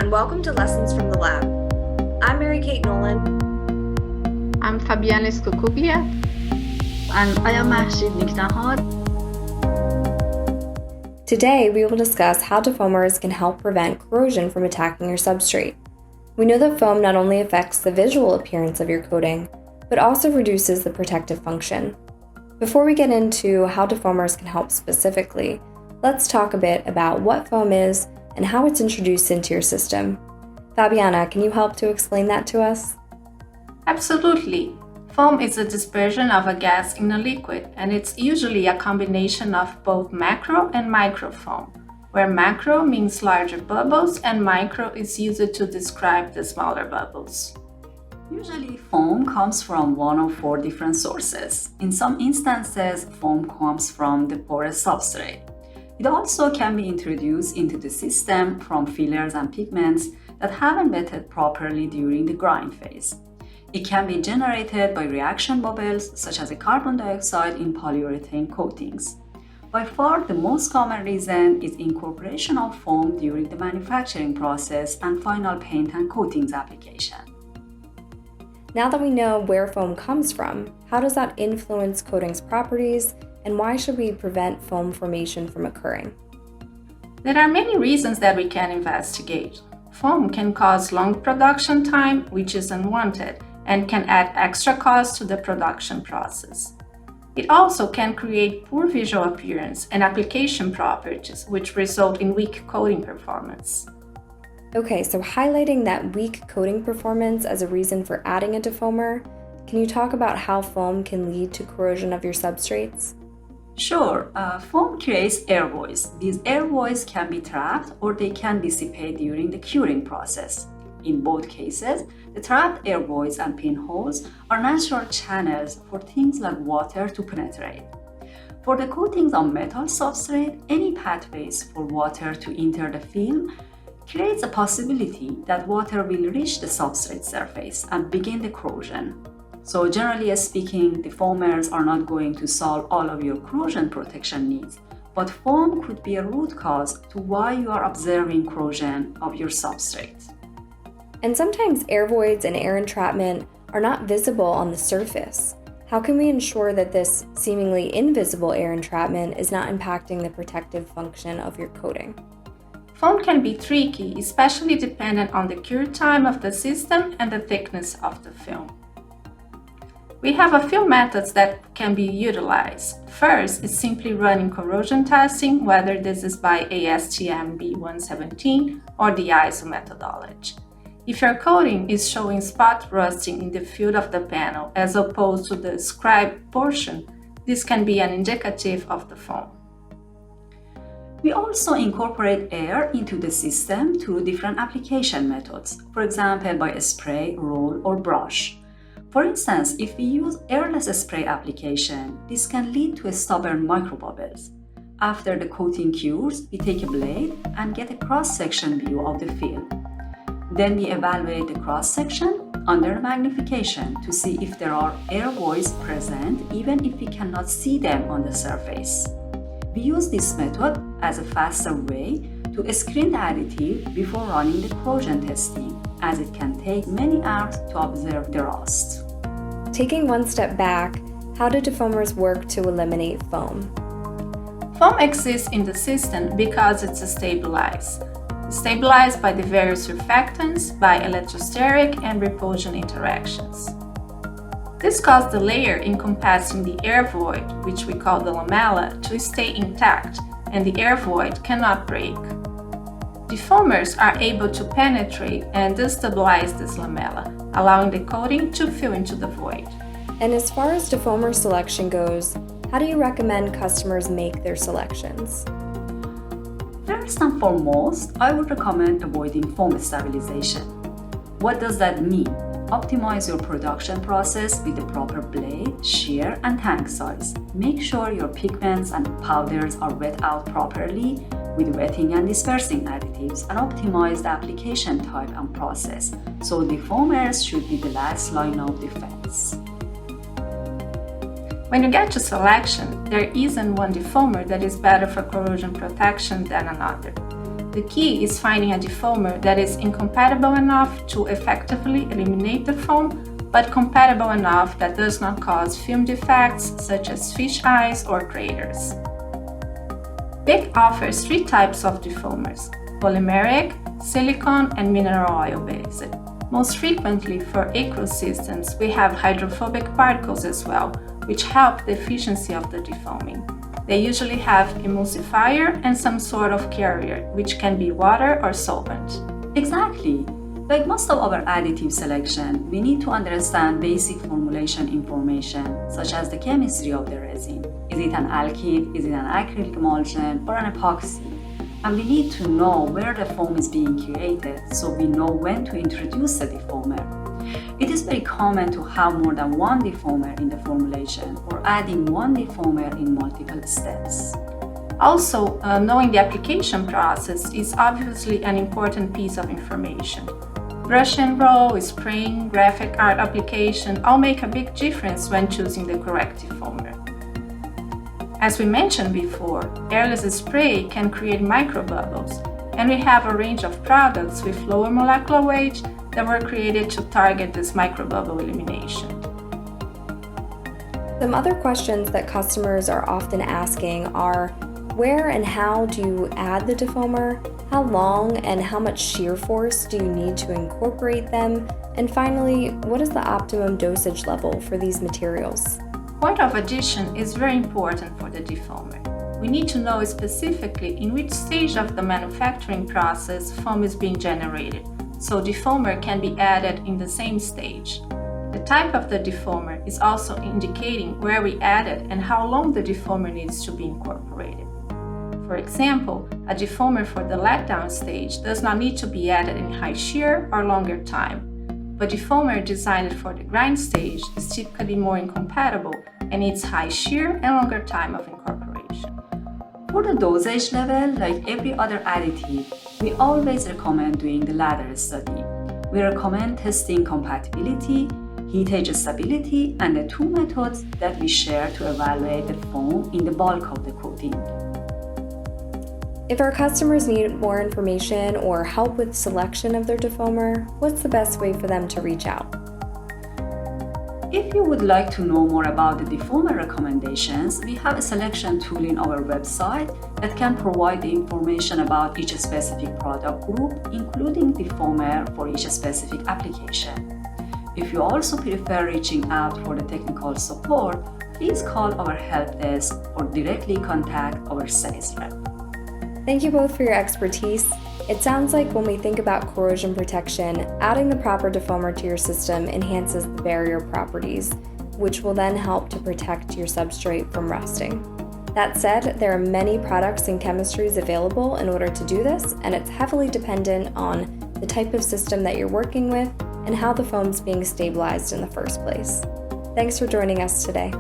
and welcome to Lessons from the Lab. I'm Mary-Kate Nolan. I'm Fabienne Skokubia. And I am Mahshid Niknahad. Today, we will discuss how deformers can help prevent corrosion from attacking your substrate. We know that foam not only affects the visual appearance of your coating, but also reduces the protective function. Before we get into how deformers can help specifically, let's talk a bit about what foam is and how it's introduced into your system. Fabiana, can you help to explain that to us? Absolutely. Foam is a dispersion of a gas in a liquid, and it's usually a combination of both macro and micro foam, where macro means larger bubbles and micro is used to describe the smaller bubbles. Usually, foam comes from one of four different sources. In some instances, foam comes from the porous substrate. It also can be introduced into the system from fillers and pigments that haven't wetted properly during the grind phase. It can be generated by reaction bubbles such as carbon dioxide in polyurethane coatings. By far, the most common reason is incorporation of foam during the manufacturing process and final paint and coatings application. Now that we know where foam comes from, how does that influence coating's properties, and why should we prevent foam formation from occurring? There are many reasons that we can investigate. Foam can cause long production time, which is unwanted, and can add extra cost to the production process. It also can create poor visual appearance and application properties, which result in weak coating performance. Okay, so highlighting that weak coating performance as a reason for adding a defoamer, can you talk about how foam can lead to corrosion of your substrates? Sure, foam creates air voids. These air voids can be trapped or they can dissipate during the curing process. In both cases, the trapped air voids and pinholes are natural channels for things like water to penetrate. For the coatings on metal substrate, any pathways for water to enter the film creates a possibility that water will reach the substrate surface and begin the corrosion. So generally speaking, deformers are not going to solve all of your corrosion protection needs, but foam could be a root cause to why you are observing corrosion of your substrate. And sometimes air voids and air entrapment are not visible on the surface. How can we ensure that this seemingly invisible air entrapment is not impacting the protective function of your coating? Foam can be tricky, especially dependent on the cure time of the system and the thickness of the film. We have a few methods that can be utilized. First is simply running corrosion testing, whether this is by ASTM B117 or the ISO methodology. If your coating is showing spot rusting in the field of the panel as opposed to the scribed portion, this can be an indicative of the foam. We also incorporate air into the system through different application methods, for example by spray, roll, or brush. For instance, if we use airless spray application, this can lead to stubborn microbubbles. After the coating cures, we take a blade and get a cross-section view of the film. Then we evaluate the cross-section under magnification to see if there are air voids present even if we cannot see them on the surface. We use this method as a faster way to screen the additive before running the corrosion testing, as it can take many hours to observe the rust. Taking one step back, how do defoamers work to eliminate foam? Foam exists in the system because it's stabilized. Stabilized by the various surfactants, by electrosteric and repulsion interactions. This causes the layer encompassing the air void, which we call the lamella, to stay intact, and the air void cannot break. Defoamers are able to penetrate and destabilize this lamella, allowing the coating to fill into the void. And as far as defoamer selection goes, how do you recommend customers make their selections? First and foremost, I would recommend avoiding foam stabilization. What does that mean? Optimize your production process with the proper blade, shear, and tank size. Make sure your pigments and powders are wet out properly with wetting and dispersing additives, and optimize the application type and process, so defoamers should be the last line of defense. When you get to selection, there isn't one defoamer that is better for corrosion protection than another. The key is finding a defoamer that is incompatible enough to effectively eliminate the foam, but compatible enough that does not cause film defects such as fish eyes or craters. BIC offers 3 types of defoamers: polymeric, silicone, and mineral oil-based. Most frequently for aqueous systems, we have hydrophobic particles as well, which help the efficiency of the defoaming. They usually have emulsifier and some sort of carrier, which can be water or solvent. Exactly. Like most of our additive selection, we need to understand basic formulation information, such as the chemistry of the resin. Is it an alkyd, is it an acrylic emulsion, or an epoxy? And we need to know where the foam is being created, so we know when to introduce the defoamer. It is very common to have more than one defoamer in the formulation, or adding one defoamer in multiple steps. Also, knowing the application process is obviously an important piece of information. Brush and roll, spraying, graphic art application all make a big difference when choosing the correct defoamer. As we mentioned before, airless spray can create microbubbles, and we have a range of products with lower molecular weight that were created to target this microbubble elimination. Some other questions that customers are often asking are, where and how do you add the defoamer? How long and how much shear force do you need to incorporate them? And finally, what is the optimum dosage level for these materials? Point of addition is very important for the defoamer. We need to know specifically in which stage of the manufacturing process foam is being generated, so defoamer can be added in the same stage. The type of the defoamer is also indicating where we add it and how long the defoamer needs to be incorporated. For example, a defoamer for the letdown stage does not need to be added in high shear or longer time, but defoamer designed for the grind stage is typically more incompatible and needs high shear and longer time of incorporation. For the dosage level, like every other additive, we always recommend doing the ladder study. We recommend testing compatibility, heat edge stability, and the 2 methods that we share to evaluate the foam in the bulk of the coating. If our customers need more information or help with selection of their defoamer, what's the best way for them to reach out? If you would like to know more about the defoamer recommendations, we have a selection tool in our website that can provide the information about each specific product group, including defoamer for each specific application. If you also prefer reaching out for the technical support, please call our help desk or directly contact our sales rep. Thank you both for your expertise. It sounds like when we think about corrosion protection, adding the proper defoamer to your system enhances the barrier properties, which will then help to protect your substrate from rusting. That said, there are many products and chemistries available in order to do this, and it's heavily dependent on the type of system that you're working with and how the foam's being stabilized in the first place. Thanks for joining us today.